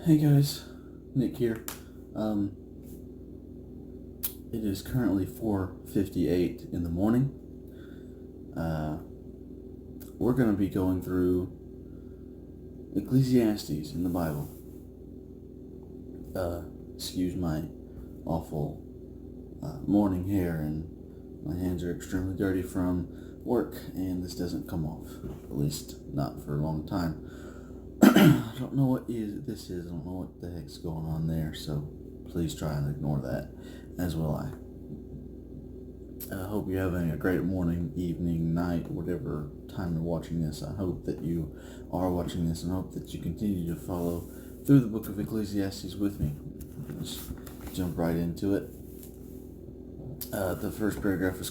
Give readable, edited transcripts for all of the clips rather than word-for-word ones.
Hey guys, Nick here. Um, it is currently 4:58 in the morning. Uh, we're going to be going through Ecclesiastes in the Bible. Excuse my awful morning hair, and my hands are extremely dirty from work, and this doesn't come off, at least not for a long time. I don't know what this is. I don't know what the heck's going on there, so please try and ignore that, as will I. I hope you're having a great morning, evening, night, whatever time you're watching this. I hope that you are watching this, and I hope that you continue to follow through the book of Ecclesiastes with me. Let's jump right into it. The first paragraph is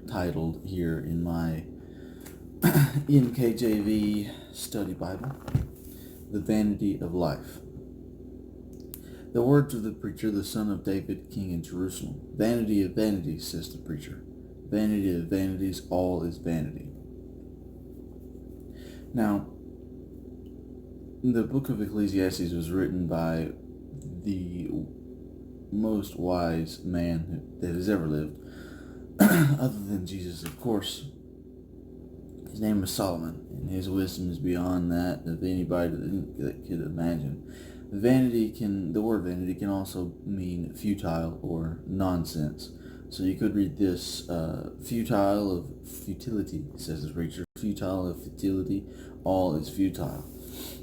titled here in my NKJV study Bible, The Vanity of Life. The words of the preacher, the son of David, king in Jerusalem. Vanity of vanities, says the preacher. Vanity of vanities, all is vanity. Now, the book of Ecclesiastes was written by the most wise man that has ever lived, other than Jesus, of course. His name is Solomon, and his wisdom is beyond that of anybody that could imagine. The word vanity can also mean futile or nonsense. So you could read this, futile of futility, says the preacher. Futile of futility, all is futile.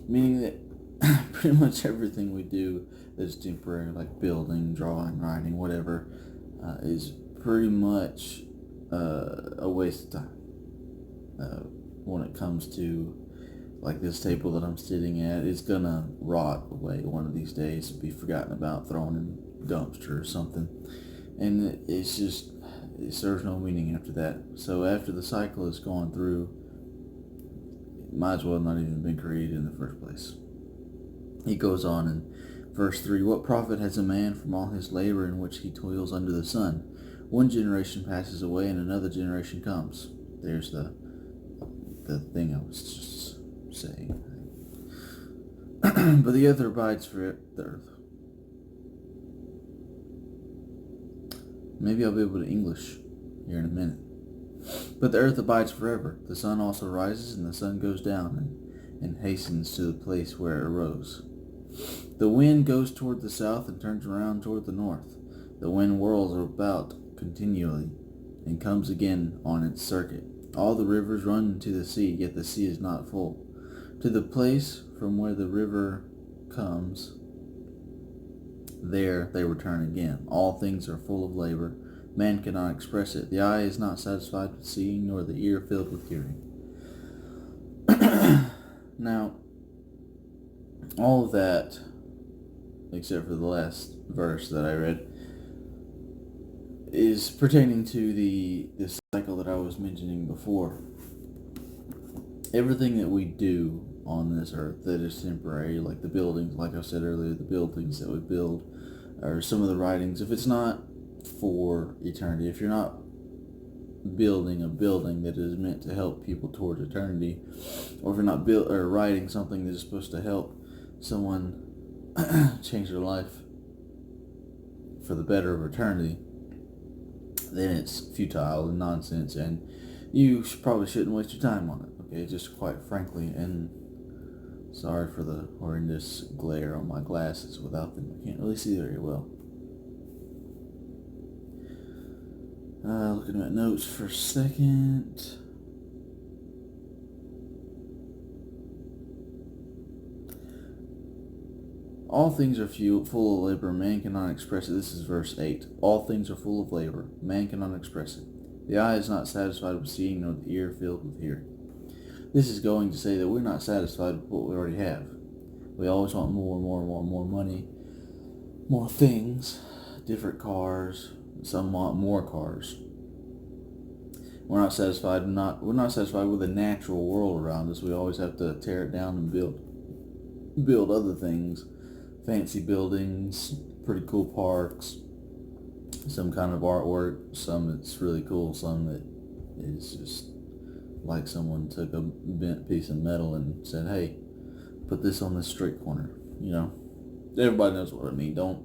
Meaning that pretty much everything we do that is temporary, like building, drawing, writing, whatever, is pretty much a waste of time. When it comes to like this table that I'm sitting at, it's gonna rot away one of these days, be forgotten about, thrown in a dumpster or something, and it serves no meaning after that. So after the cycle is gone through, it might as well not even been created in the first place. He goes on in verse 3, "What profit has a man from all his labor in which he toils under the sun? One generation passes away and another generation comes." There's the thing I was just saying. But the other abides for the earth. Maybe I'll be able to English here in a minute. "But the earth abides forever. The sun also rises and the sun goes down and hastens to the place where it arose. The wind goes toward the south and turns around toward the north. The wind whirls about continually and comes again on its circuit. All the rivers run into the sea, yet the sea is not full. To the place from where the river comes, there they return again. All things are full of labor. Man cannot express it. The eye is not satisfied with seeing, nor the ear filled with hearing." Now, all of that, except for the last verse that I read, is pertaining to this cycle that I was mentioning before. Everything that we do on this earth that is temporary, like the buildings, like I said earlier, the buildings that we build, or some of the writings, if it's not for eternity, if you're not building a building that is meant to help people towards eternity, or if you're not writing something that is supposed to help someone change their life for the better of eternity, then it's futile and nonsense, and you probably shouldn't waste your time on it, okay, just quite frankly. And sorry for the horrendous glare on my glasses. Without them, I can't really see very well. Looking at notes for a second. "All things are full of labor, man cannot express it." This is verse 8. "All things are full of labor, man cannot express it. The eye is not satisfied with seeing, nor the ear filled with hearing." This is going to say that we're not satisfied with what we already have. We always want more and more and more and more money, more things, different cars. Some want more cars. We're not satisfied with the natural world around us. We always have to tear it down and build other things. Fancy buildings, pretty cool parks, some kind of artwork, some that's really cool, some that is just like someone took a bent piece of metal and said, "Hey, put this on this street corner." everybody knows what I mean. Don't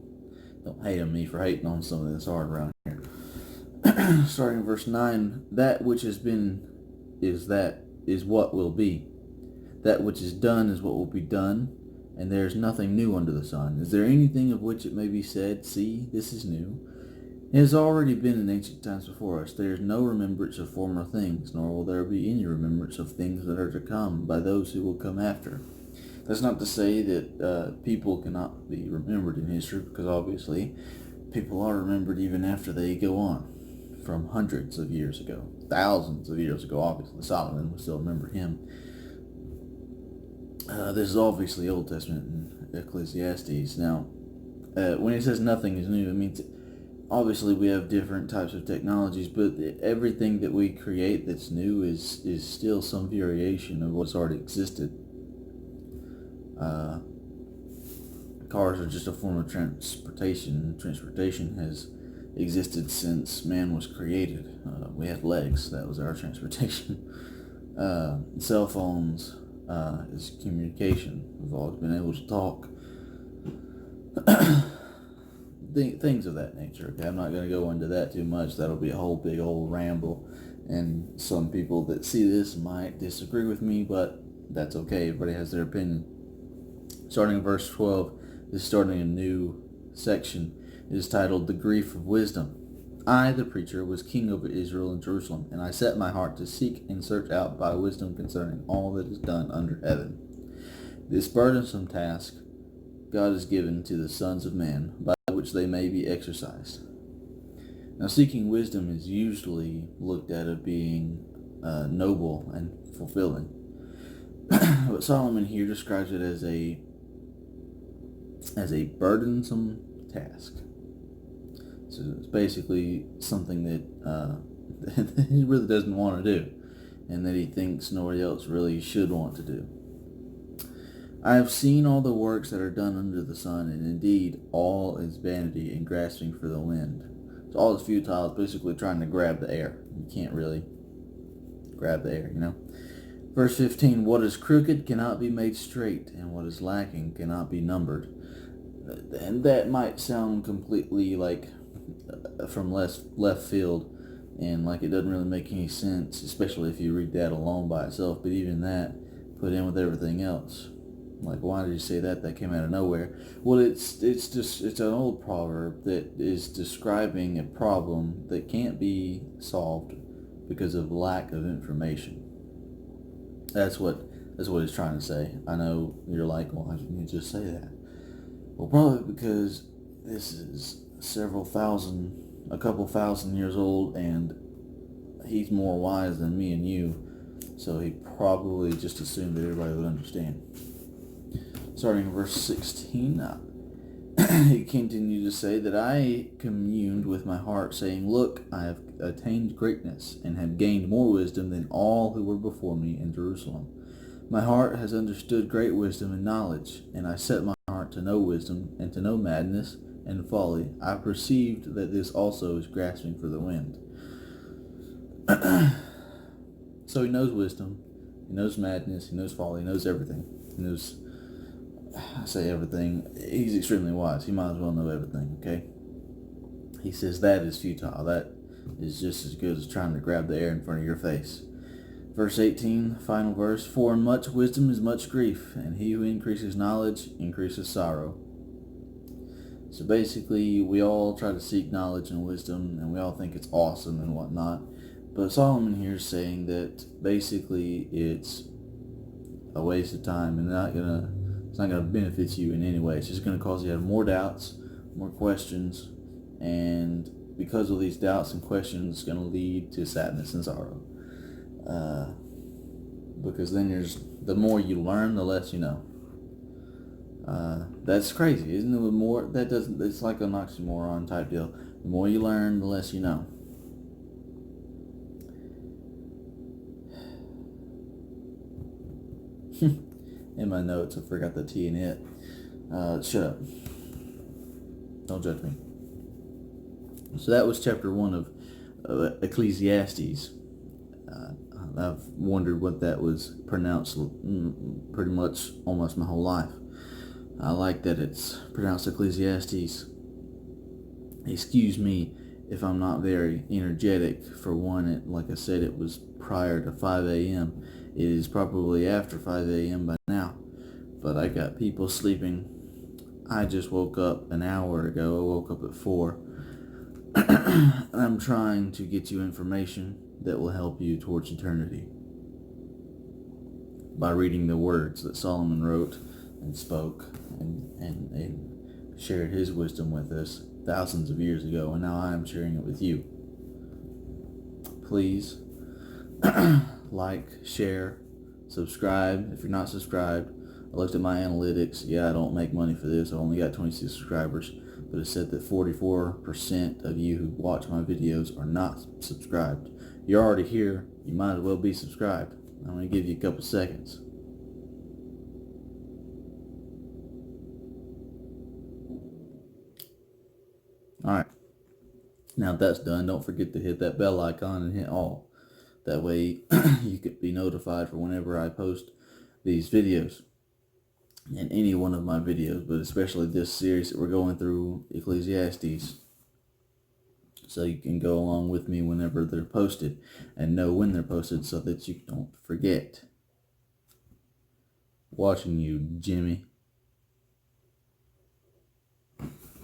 hate on me for hating on something that's hard around here. Starting in verse 9, that which has been is what will be. That which is done is what will be done, and there is nothing new under the sun. Is there anything of which it may be said, see, this is new? It has already been in ancient times before us. There is no remembrance of former things, nor will there be any remembrance of things that are to come by those who will come after. That's not to say that people cannot be remembered in history, because obviously people are remembered even after they go on, from hundreds of years ago, thousands of years ago. Obviously Solomon, we still remember him. This is obviously Old Testament and Ecclesiastes. Now, when it says nothing is new, it means obviously we have different types of technologies, but everything that we create that's new is still some variation of what's already existed. Cars are just a form of transportation. Transportation has existed since man was created. We had legs. That was our transportation. Cell phones is communication. We've always been able to talk. Things of that nature. Okay, I'm not going to go into that too much. That'll be a whole big old ramble, and some people that see this might disagree with me, but that's okay. Everybody has their opinion. Starting in verse 12, this is starting a new section. It is titled, The Grief of Wisdom. I, the preacher, was king over Israel and Jerusalem, and I set my heart to seek and search out by wisdom concerning all that is done under heaven. This burdensome task God has given to the sons of man, by which they may be exercised. Now, seeking wisdom is usually looked at as being noble and fulfilling. But Solomon here describes it as a burdensome task. So it's basically something that he really doesn't want to do, and that he thinks nobody else really should want to do. I have seen all the works that are done under the sun, and indeed all is vanity and grasping for the wind. So all is futile. It's basically trying to grab the air. You can't really grab the air, Verse 15, what is crooked cannot be made straight, and what is lacking cannot be numbered. And that might sound completely like from left field, and like it doesn't really make any sense, especially if you read that alone by itself. But even that, put in with everything else. Like, why did you say that? That came out of nowhere. Well, it's an old proverb that is describing a problem that can't be solved because of lack of information. That's what he's trying to say. I know you're like, well, how can you just say that? Well, probably because this is a couple thousand years old, and he's more wise than me and you, so he probably just assumed that everybody would understand. Starting in verse 16, he continued to say that I communed with my heart, saying, look, I have attained greatness, and have gained more wisdom than all who were before me in Jerusalem. My heart has understood great wisdom and knowledge, and I set my heart to know wisdom, and to know madness and folly. I perceived that this also is grasping for the wind. So he knows wisdom, he knows madness, he knows folly, he knows everything. He knows, I say everything, he's extremely wise. He might as well know everything, okay? He says that is futile. That is just as good as trying to grab the air in front of your face. Verse 18, final verse, for much wisdom is much grief, and he who increases knowledge increases sorrow. So basically, we all try to seek knowledge and wisdom, and we all think it's awesome and whatnot. But Solomon here is saying that basically it's a waste of time, and it's not gonna benefit you in any way. It's just gonna cause you to have more doubts, more questions, and because of these doubts and questions, it's gonna lead to sadness and sorrow. Because then the more you learn, the less you know. That's crazy, isn't it? It's like an oxymoron type deal. The more you learn, the less you know. In my notes, I forgot the T in it. Shut up. Don't judge me. So that was chapter 1 of Ecclesiastes. I've wondered what that was pronounced pretty much almost my whole life. I like that it's pronounced Ecclesiastes. Excuse me if I'm not very energetic. For one, like I said, it was prior to 5 a.m. It is probably after 5 a.m. by now, but I got people sleeping. I just woke up an hour ago. I woke up at 4. And I'm trying to get you information that will help you towards eternity by reading the words that Solomon wrote and spoke and shared his wisdom with us thousands of years ago, and now I am sharing it with you. Please like, share, subscribe if you're not subscribed. I looked at my analytics. Yeah, I don't make money for this. I only got 26 subscribers, but it said that 44% of you who watch my videos are not subscribed. You're already here. You might as well be subscribed. I'm going to give you a couple seconds. Alright, now that's done, don't forget to hit that bell icon and hit all. That way you could be notified for whenever I post these videos. And any one of my videos, but especially this series that we're going through, Ecclesiastes. So you can go along with me whenever they're posted and know when they're posted so that you don't forget. Watching you, Jimmy.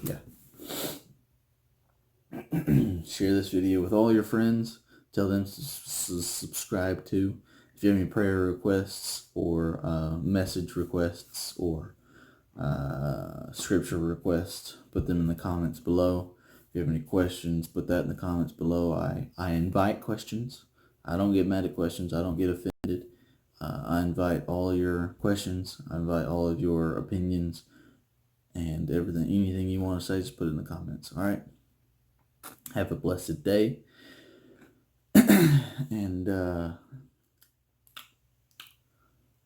Yeah. Share this video with all your friends. Tell them to subscribe to. If you have any prayer requests or message requests or scripture requests, put them in the comments below. If you have any questions, put that in the comments below. I invite questions. I don't get mad at questions. I don't get offended. I invite all your questions. I invite all of your opinions and everything. Anything you want to say, just put it in the comments. All right? Have a blessed day. And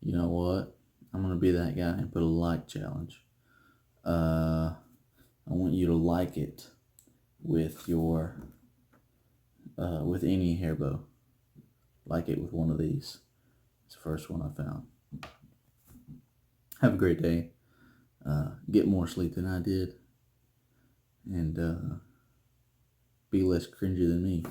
you know what? I'm going to be that guy and put a like challenge. I want you to like it with your, with any hair bow. Like it with one of these. It's the first one I found. Have a great day. Get more sleep than I did. And be less cringy than me.